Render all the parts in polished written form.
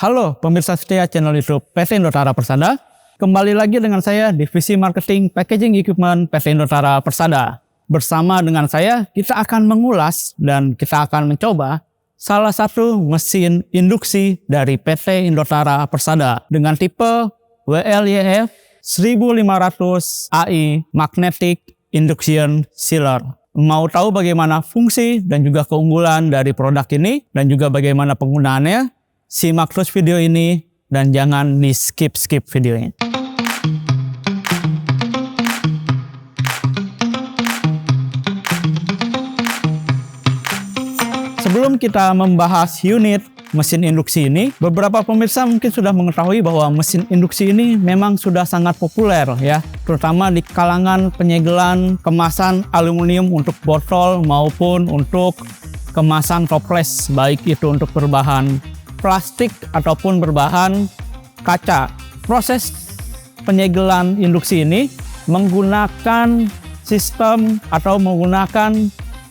Halo pemirsa setia channel YouTube PT Indotara Persada. Kembali lagi dengan saya Divisi Marketing Packaging Equipment PT Indotara Persada. Bersama dengan saya kita akan mengulas dan kita akan mencoba salah satu mesin induksi dari PT Indotara Persada dengan tipe WLYF 1500 AI Magnetic Induction Chiller. Mau tahu bagaimana fungsi dan juga keunggulan dari produk ini dan juga bagaimana penggunaannya? Simak terus video ini dan jangan di skip videonya. Sebelum kita membahas unit mesin induksi ini, beberapa pemirsa mungkin sudah mengetahui bahwa mesin induksi ini memang sudah sangat populer ya, terutama di kalangan penyegelan kemasan aluminium untuk botol maupun untuk kemasan toples, baik itu untuk berbahan plastik ataupun berbahan kaca. Proses penyegelan induksi ini menggunakan sistem atau menggunakan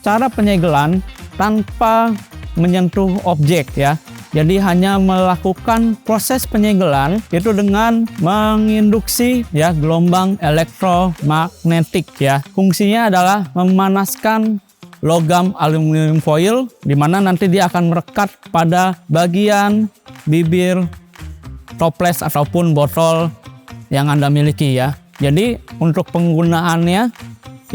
cara penyegelan tanpa menyentuh objek ya. Jadi hanya melakukan proses penyegelan itu dengan menginduksi ya gelombang elektromagnetik ya. Fungsinya adalah memanaskan logam aluminium foil, di mana nanti dia akan merekat pada bagian bibir toples ataupun botol yang Anda miliki ya. Jadi untuk penggunaannya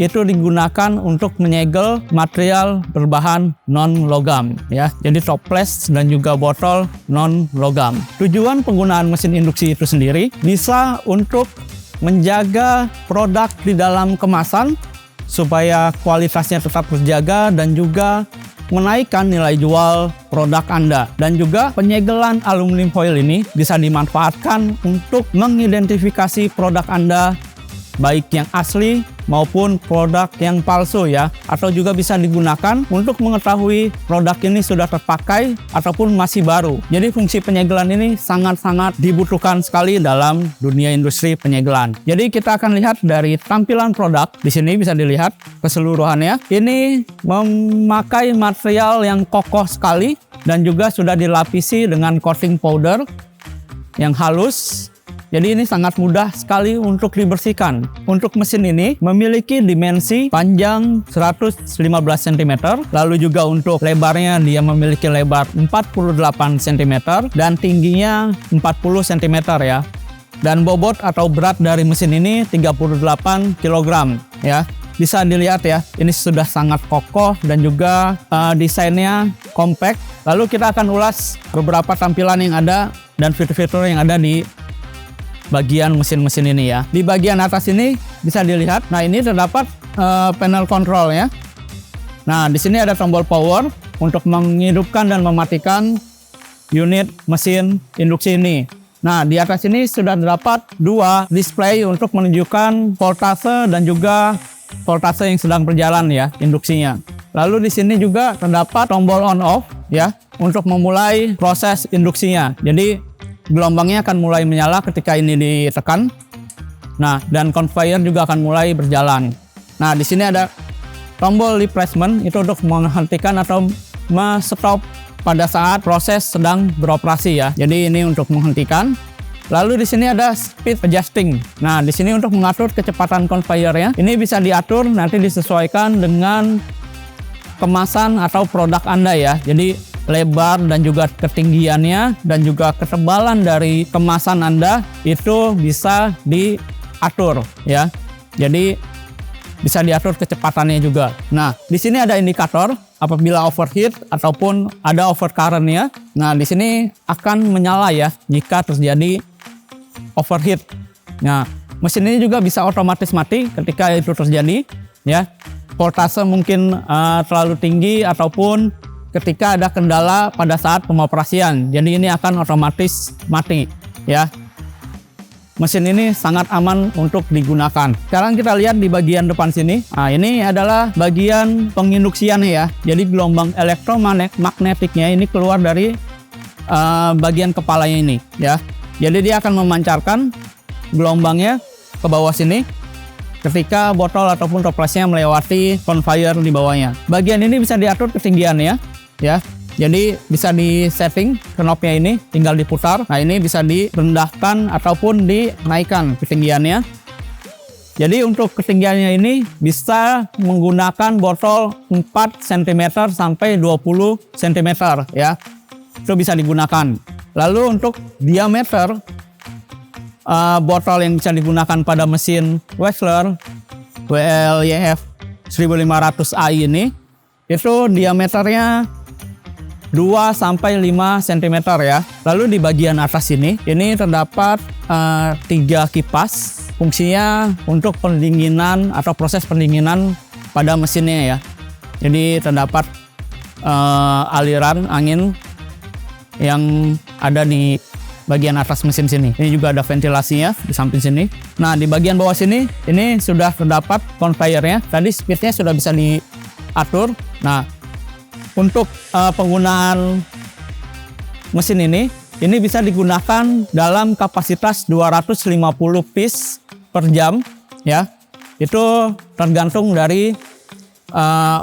itu digunakan untuk menyegel material berbahan non logam ya. Jadi toples dan juga botol non logam. Tujuan penggunaan mesin induksi itu sendiri bisa untuk menjaga produk di dalam kemasan supaya kualitasnya tetap terjaga dan juga menaikkan nilai jual produk Anda. Dan juga penyegelan aluminium foil ini bisa dimanfaatkan untuk mengidentifikasi produk Anda baik yang asli maupun produk yang palsu ya, atau juga bisa digunakan untuk mengetahui produk ini sudah terpakai ataupun masih baru. Jadi fungsi penyegelan ini sangat-sangat dibutuhkan sekali dalam dunia industri penyegelan. Jadi kita akan lihat dari tampilan produk. Di sini bisa dilihat keseluruhannya. Ini memakai material yang kokoh sekali dan juga sudah dilapisi dengan coating powder yang halus. Jadi ini sangat mudah sekali untuk dibersihkan. Untuk mesin ini memiliki dimensi panjang 115 cm, lalu juga untuk lebarnya dia memiliki lebar 48 cm dan tingginya 40 cm ya. Dan bobot atau berat dari mesin ini 38 kg ya. Bisa dilihat ya, ini sudah sangat kokoh dan juga desainnya compact. Lalu kita akan ulas beberapa tampilan yang ada dan fitur-fitur yang ada di bagian mesin-mesin ini ya. Di bagian atas ini bisa dilihat. Nah, ini terdapat panel control ya. Nah, di sini ada tombol power untuk menghidupkan dan mematikan unit mesin induksi ini. Nah, di atas ini sudah terdapat dua display untuk menunjukkan voltase dan juga voltase yang sedang berjalan ya, induksinya. Lalu di sini juga terdapat tombol on off ya untuk memulai proses induksinya. Jadi gelombangnya akan mulai menyala ketika ini ditekan. Nah, dan conveyor juga akan mulai berjalan. Nah, di sini ada tombol replacement itu untuk menghentikan atau stop pada saat proses sedang beroperasi ya. Jadi ini untuk menghentikan. Lalu di sini ada speed adjusting. Nah, di sini untuk mengatur kecepatan conveyornya. Ini bisa diatur nanti disesuaikan dengan kemasan atau produk Anda ya. Jadi lebar dan juga ketinggiannya dan juga ketebalan dari kemasan Anda itu bisa diatur ya. Jadi bisa diatur kecepatannya juga. Nah, di sini ada indikator apabila overheat ataupun ada overcurrent ya. Nah, di sini akan menyala ya jika terjadi overheat. Nah, mesin ini juga bisa otomatis mati ketika itu terjadi ya. Voltase mungkin terlalu tinggi ataupun ketika ada kendala pada saat pengoperasian. Jadi ini akan otomatis mati ya. Mesin ini sangat aman untuk digunakan. Sekarang kita lihat di bagian depan sini. Nah, ini adalah bagian penginduksiannya ya. Jadi gelombang elektromagnetiknya ini keluar dari bagian kepalanya ini ya. Jadi dia akan memancarkan gelombangnya ke bawah sini ketika botol ataupun toplesnya melewati conveyor di bawahnya. Bagian ini bisa diatur ketinggiannya ya. Jadi bisa di setting knopnya ini, tinggal diputar. Nah ini bisa direndahkan ataupun dinaikkan ketinggiannya. Jadi untuk ketinggiannya ini bisa menggunakan botol 4 cm sampai 20 cm ya. Itu bisa digunakan. Lalu untuk diameter botol yang bisa digunakan pada mesin Wechsler WLYF 1500i ini itu diameternya 2 sampai 5 cm ya. Lalu di bagian atas ini terdapat 3 kipas, fungsinya untuk pendinginan atau proses pendinginan pada mesinnya ya. Jadi terdapat aliran angin yang ada di bagian atas mesin sini. Ini juga ada ventilasinya di samping sini. Nah di bagian bawah sini ini sudah terdapat conveyornya. Tadi speednya sudah bisa diatur. Nah untuk penggunaan mesin ini bisa digunakan dalam kapasitas 250 piece per jam ya. Itu tergantung dari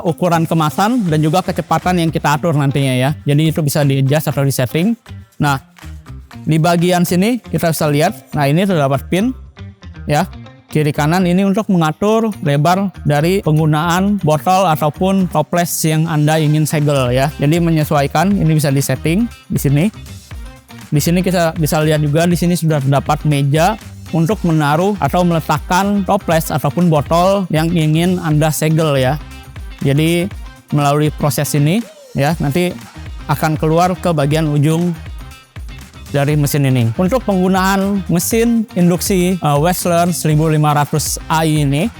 ukuran kemasan dan juga kecepatan yang kita atur nantinya ya. Jadi itu bisa di-adjust atau di-setting. Nah, di bagian sini kita bisa lihat, nah ini terdapat pin ya. Kiri kanan ini untuk mengatur lebar dari penggunaan botol ataupun toples yang Anda ingin segel ya. Jadi menyesuaikan, ini bisa di-setting di sini. Di sini kita bisa lihat juga di sini sudah terdapat meja untuk menaruh atau meletakkan toples ataupun botol yang ingin Anda segel ya. Jadi melalui proses ini ya nanti akan keluar ke bagian ujung dari mesin ini. Untuk penggunaan mesin induksi Wechsler 1500i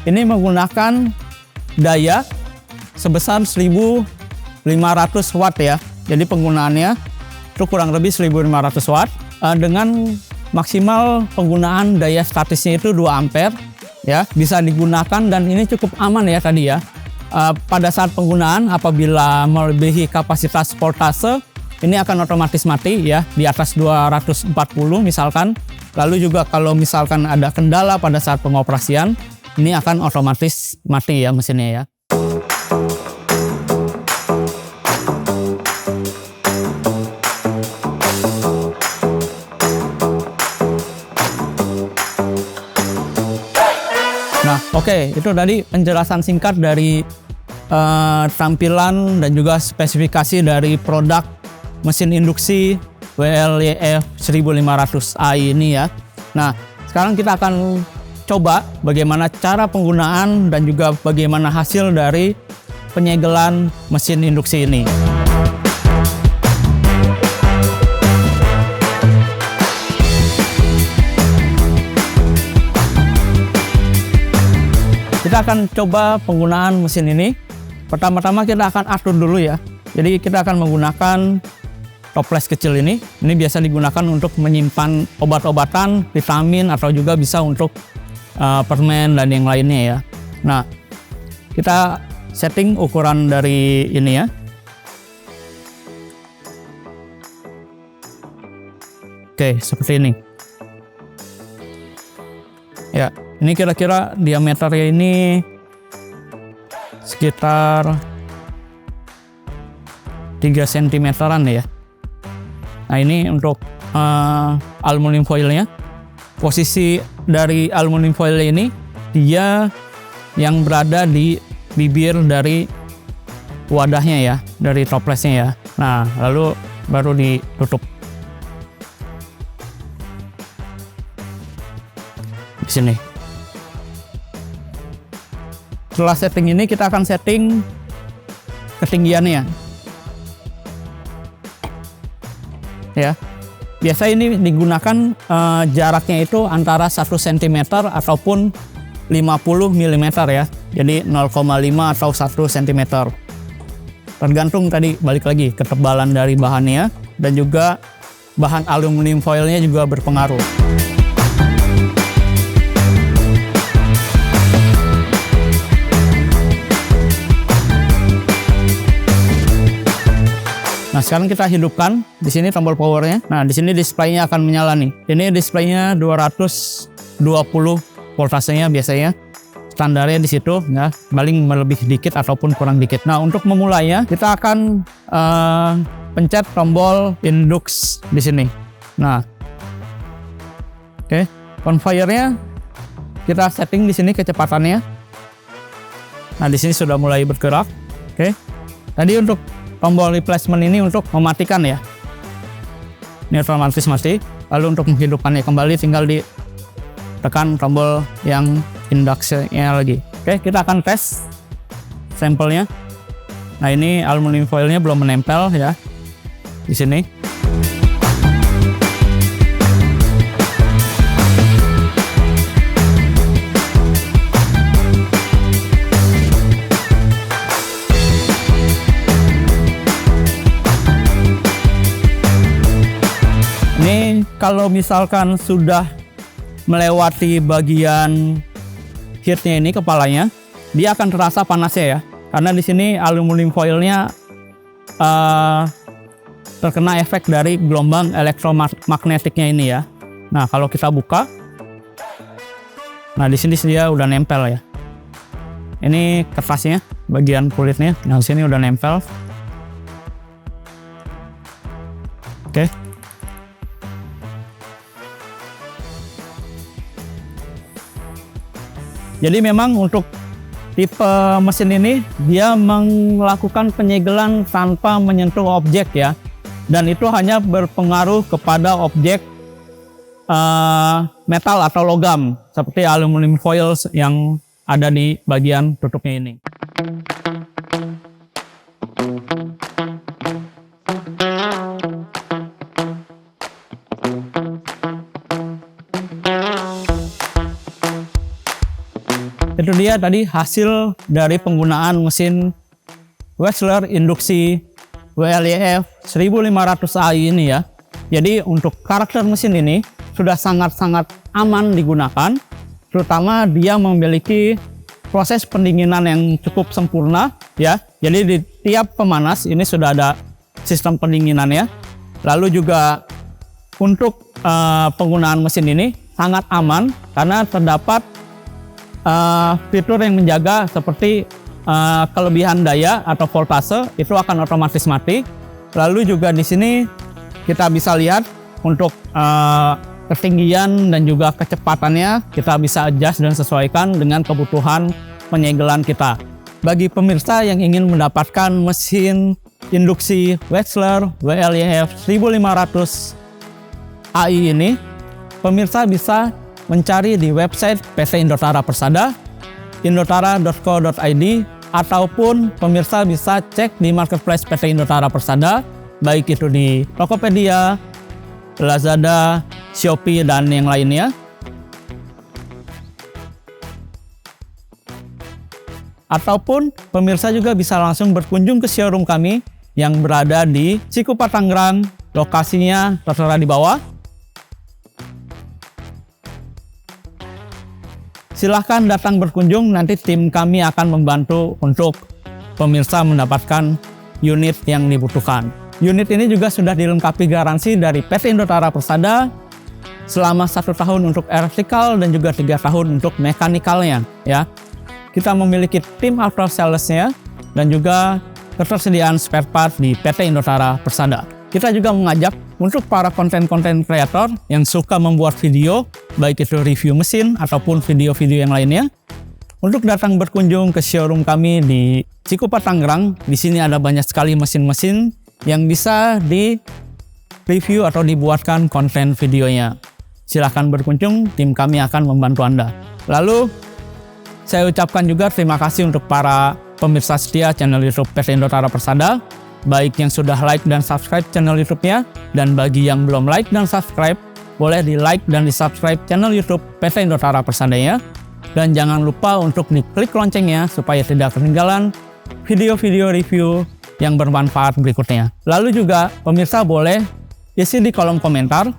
ini menggunakan daya sebesar 1500 watt ya. Jadi penggunaannya itu kurang lebih 1500 watt dengan maksimal penggunaan daya statisnya itu 2 ampere ya. Bisa digunakan dan ini cukup aman ya tadi ya. Pada saat penggunaan apabila melebihi kapasitas voltase ini akan otomatis mati ya di atas 240 misalkan. Lalu juga kalau misalkan ada kendala pada saat pengoperasian ini akan otomatis mati ya mesinnya ya. Nah oke, itu tadi penjelasan singkat dari tampilan dan juga spesifikasi dari produk mesin induksi WLYF 1500i ini ya. Nah, sekarang kita akan coba bagaimana cara penggunaan dan juga bagaimana hasil dari penyegelan mesin induksi ini. Kita akan coba penggunaan mesin ini. Pertama-tama kita akan atur dulu ya. Jadi kita akan menggunakan toples kecil ini biasa digunakan untuk menyimpan obat-obatan, vitamin atau juga bisa untuk permen dan yang lainnya ya. Nah, kita setting ukuran dari ini ya. Oke, seperti ini. Ya, ini kira-kira diameternya ini sekitar 3 cm-an ya. Nah ini untuk aluminium foilnya. Posisi dari aluminium foil ini dia yang berada di bibir dari wadahnya ya, dari toplesnya ya. Nah lalu baru ditutup di sini. Setelah setting ini kita akan setting ketinggiannya ya. Biasa ini digunakan jaraknya itu antara 1 cm ataupun 50 mm ya. Jadi 0,5 atau 1 cm. Tergantung tadi balik lagi ketebalan dari bahannya dan juga bahan aluminium foilnya juga berpengaruh. Nah, sekarang kita hidupkan di sini tombol powernya. Nah, di sini displaynya akan menyala nih. Ini displaynya 220 voltasenya biasanya. Standarnya di situ ya, paling lebih dikit ataupun kurang dikit. Nah, untuk memulainya kita akan pencet tombol indux di sini. Nah, oke, conveyor-nya kita setting di sini kecepatannya. Nah, di sini sudah mulai bergerak. Oke. Tadi untuk tombol replacement ini untuk mematikan ya. Ini otomatis mati. Lalu untuk menghidupkannya kembali tinggal ditekan tombol yang induction-nya lagi. Oke, kita akan tes sampelnya. Nah, ini aluminium foilnya belum menempel ya di sini. Ini kalau misalkan sudah melewati bagian heatnya ini, kepalanya, dia akan terasa panasnya ya. Karena di sini aluminium foilnya terkena efek dari gelombang elektromagnetiknya ini ya. Nah, kalau kita buka, nah di sini dia udah nempel ya. Ini kertasnya, bagian kulitnya, nah di sini udah nempel. Oke. Jadi memang untuk tipe mesin ini dia melakukan penyegelan tanpa menyentuh objek ya, dan itu hanya berpengaruh kepada objek metal atau logam seperti aluminium foil yang ada di bagian tutupnya ini. Itu dia tadi hasil dari penggunaan mesin Wetzler induksi WLYF 1500 AI ini ya. Jadi untuk karakter mesin ini sudah sangat-sangat aman digunakan, terutama dia memiliki proses pendinginan yang cukup sempurna ya. Jadi di tiap pemanas ini sudah ada sistem pendinginannya. Lalu juga untuk penggunaan mesin ini sangat aman karena terdapat fitur yang menjaga seperti kelebihan daya atau voltase itu akan otomatis mati. Lalu juga di sini kita bisa lihat untuk ketinggian dan juga kecepatannya kita bisa adjust dan sesuaikan dengan kebutuhan penyegelan kita. Bagi pemirsa yang ingin mendapatkan mesin induksi Wetzler WLYF 1500 AI ini, pemirsa bisa mencari di website PT Indotara Persada, indotara.co.id, ataupun pemirsa bisa cek di marketplace PT Indotara Persada, baik itu di Tokopedia, Lazada, Shopee, dan yang lainnya. Ataupun pemirsa juga bisa langsung berkunjung ke showroom kami yang berada di Cikupa, Tangerang, lokasinya tertera di bawah. Silahkan datang berkunjung, nanti tim kami akan membantu untuk pemirsa mendapatkan unit yang dibutuhkan. Unit ini juga sudah dilengkapi garansi dari PT Indotara Persada selama 1 tahun untuk electrical dan juga 3 tahun untuk mekanikalnya ya. Kita memiliki tim after sales-nya dan juga ketersediaan spare part di PT Indotara Persada. Kita juga mengajak untuk para konten-konten kreator yang suka membuat video, baik itu review mesin ataupun video-video yang lainnya, untuk datang berkunjung ke showroom kami di Cikupa, Tangerang. Di sini ada banyak sekali mesin-mesin yang bisa di-review atau dibuatkan konten videonya. Silahkan berkunjung, tim kami akan membantu Anda. Lalu, saya ucapkan juga terima kasih untuk para pemirsa setia channel YouTube PT Indotara Persada, baik yang sudah like dan subscribe channel YouTube-nya, dan bagi yang belum like dan subscribe, boleh di like dan di subscribe channel YouTube PT Indotara Persada ya. Dan jangan lupa untuk diklik loncengnya supaya tidak ketinggalan video-video review yang bermanfaat berikutnya. Lalu juga pemirsa boleh isi di kolom komentar,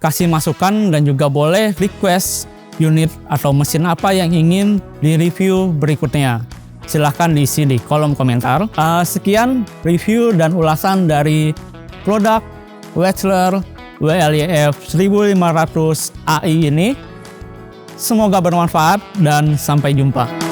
kasih masukan, dan juga boleh request unit atau mesin apa yang ingin di-review berikutnya. Silahkan diisi di kolom komentar. Sekian review dan ulasan dari produk Wetzler WLYF 1500 AI ini. Semoga bermanfaat dan sampai jumpa.